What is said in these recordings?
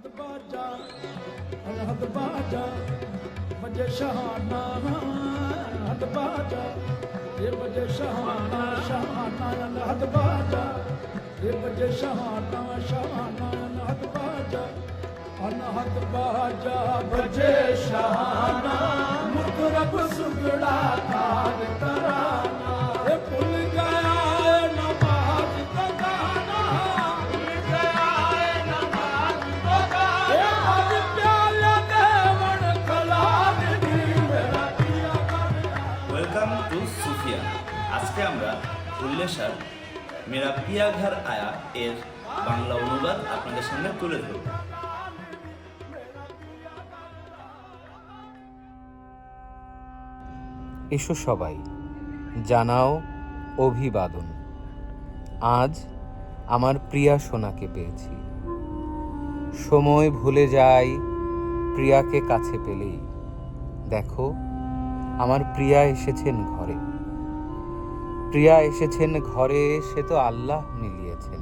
अनहद बाजा अनहद बाजा बजे शहाना अनहद बाजा ये बजे शहाना शहाना अनहद बाजा ये बजे शहाना शहाना अनहद बाजा बजे शहाना मुतरब सुगड़ा तार तराना ये भूल गया नमाज का गाना भूल गया नमाज का गाना ये आज प्याला देवन कलाद दी मेरा पिया ওয়েলকাম টু সুফিয়া। আজকে আমরা উল্লেশার মেরা পিয়া ঘর আয়া এর বাংলা অনুবাদ আপনাদের সামনে তুলে ধরব। এসো সবাই, জানাও অভিবাদন। আজ আমার প্রিয়া সোনাকে পেয়েছি। সময় ভুলে যায় প্রিয়াকে কাছে পেলেই। দেখো, আমার প্রিয়া এসেছেন ঘরে। প্রিয়া এসেছেন ঘরে, সে তো আল্লাহ মিলিয়েছেন।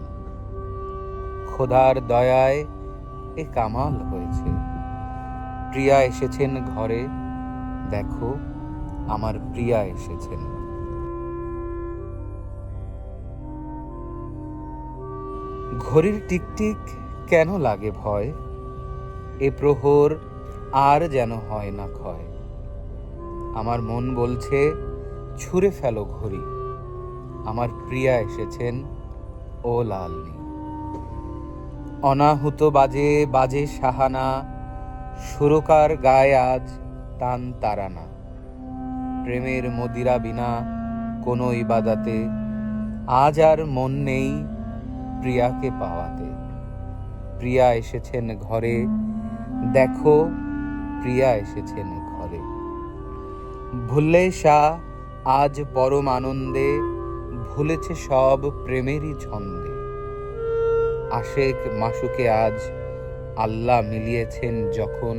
খোদার দয়ায় এ কামাল হয়েছে। প্রিয়া এসেছেন ঘরে, দেখো আমার প্রিয়া এসেছেন। ঘড়ির টিকটিক কেন লাগে ভয়, এ প্রহর আর যেন হয় না ক্ষয়। আমার মন বলছে ছুঁড়ে ফেলো ঘড়ি, আমার প্রিয়া এসেছেন ও লালনি। অনাহুত বাজে বাজে সাহানা, সুরকার গায়ে আজ টান তারানা। প্রেমের মদিরা বিনা কোনো ইবাদাতে আজ আর মন নেই প্রিয়াকে পাওয়াতে। প্রিয়া এসেছেন ঘরে, দেখো প্রিয়া এসেছেন ঘরে। ভুললে শাহ আজ পরম আনন্দে, ভুলেছে সব প্রেমেরই ছন্দে। আশেক মাসুকে আজ আল্লাহ মিলিয়েছেন যখন,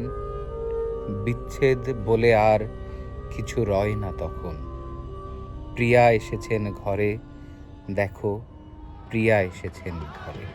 বিচ্ছেদ বলে আর কিছু রয় না তখন। প্রিয়া এসেছেন ঘরে, দেখো প্রিয়া এসেছেন ঘরে।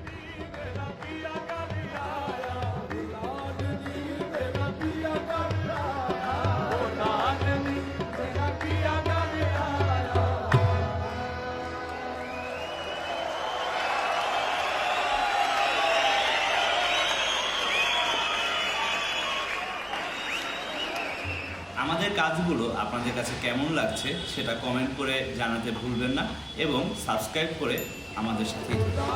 আমাদের কাজগুলো আপনাদের কাছে কেমন লাগছে সেটা কমেন্ট করে জানাতে ভুলবেন না এবং সাবস্ক্রাইব করে আমাদের সাথেই থাকুন।